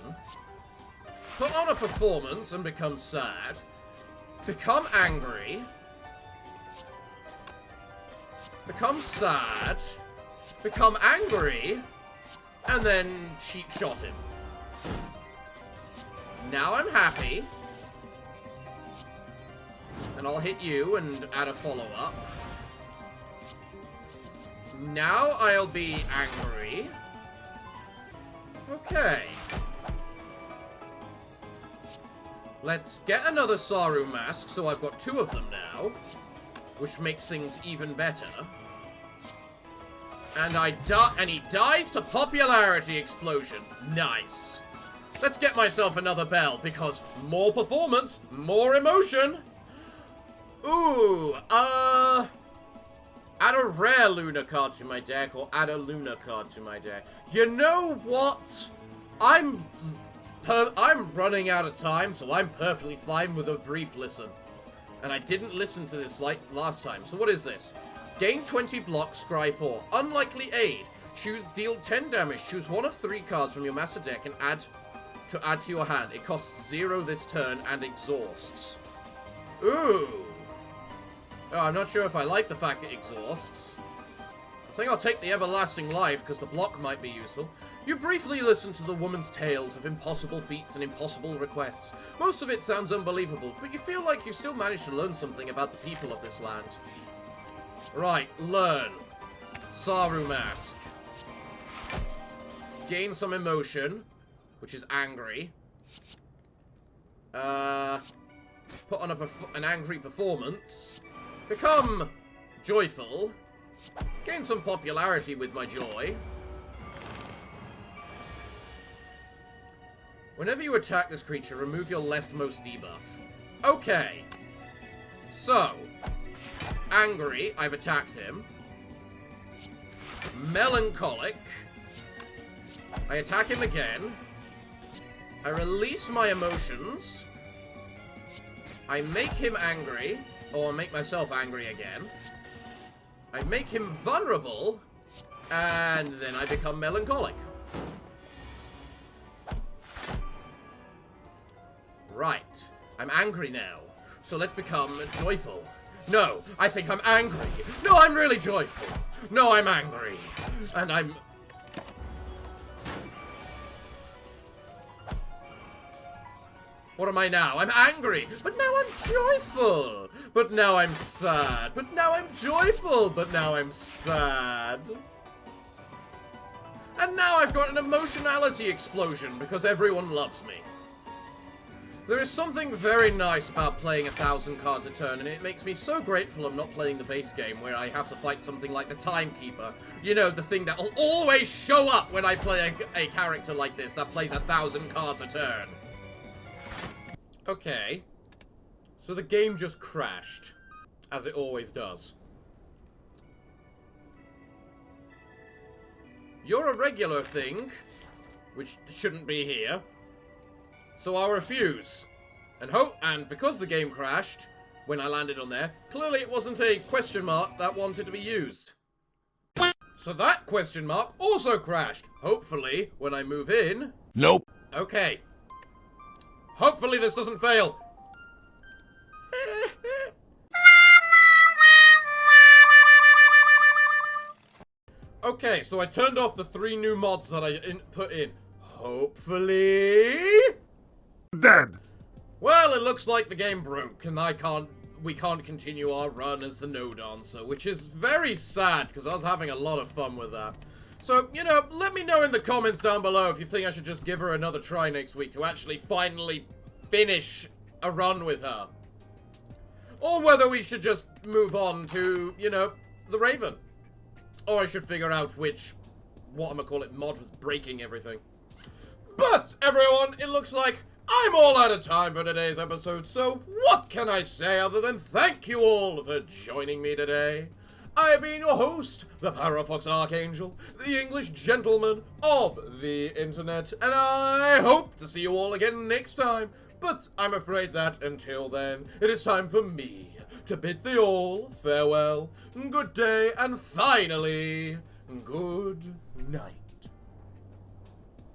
Put on a performance and become sad. Become angry. Become sad. Become angry. And then cheap shot him. Now I'm happy. And I'll hit you and add a follow-up. Now I'll be angry. Okay. Let's get another Saru mask, so I've got 2 of them now. Which makes things even better. And he dies to popularity explosion. Nice. Let's get myself another bell, because more performance, more emotion. Ooh, add a rare Luna card to my deck, or add a Luna card to my deck. You know what? I'm running out of time, so I'm perfectly fine with a brief listen. And I didn't listen to this like last time. So what is this? Gain 20 blocks, scry 4. Unlikely aid. Deal 10 damage. Choose one of 3 cards from your master deck and add to your hand. It costs 0 this turn and exhausts. Ooh. Oh, I'm not sure if I like the fact it exhausts. I think I'll take the everlasting life because the block might be useful. You briefly listen to the woman's tales of impossible feats and impossible requests. Most of it sounds unbelievable, but you feel like you still managed to learn something about the people of this land. Right, learn. Saru mask. Gain some emotion, which is angry. Put on an angry performance. Become joyful. Gain some popularity with my joy. Whenever you attack this creature, remove your leftmost debuff. Okay. So, angry, I've attacked him. Melancholic. I attack him again. I release my emotions. I make him angry, or make myself angry again. I make him vulnerable, and then I become melancholic. Right. I'm angry now, so let's become joyful. No, I think I'm angry. No, I'm really joyful. No, I'm angry. And I'm... What am I now? I'm angry, but now I'm joyful. But now I'm sad. But now I'm joyful. But now I'm sad. And now I've got an emotionality explosion because everyone loves me. There is something very nice about playing 1,000 cards a turn, and it makes me so grateful I'm not playing the base game where I have to fight something like the Timekeeper. You know, the thing that will always show up when I play a character like this that plays 1,000 cards a turn. Okay. So the game just crashed, as it always does. You're a regular thing, which shouldn't be here. So I'll refuse. And because the game crashed, when I landed on there, clearly it wasn't a question mark that wanted to be used. So that question mark also crashed. Hopefully, when I move in... Nope. Okay. Hopefully this doesn't fail. Okay, so I turned off the 3 new mods that I put in. Hopefully... Dead. Well, it looks like the game broke, and we can't continue our run as the Noh Dancer, which is very sad, because I was having a lot of fun with that. So, you know, let me know in the comments down below if you think I should just give her another try next week to actually finally finish a run with her. Or whether we should just move on to, you know, the Raven. Or I should figure out which, mod was breaking everything. But, everyone, it looks like I'm all out of time for today's episode, so what can I say other than thank you all for joining me today? I have been your host, the Parafox Archangel, the English gentleman of the internet, and I hope to see you all again next time. But I'm afraid that until then, it is time for me to bid thee all farewell, good day, and finally, good night.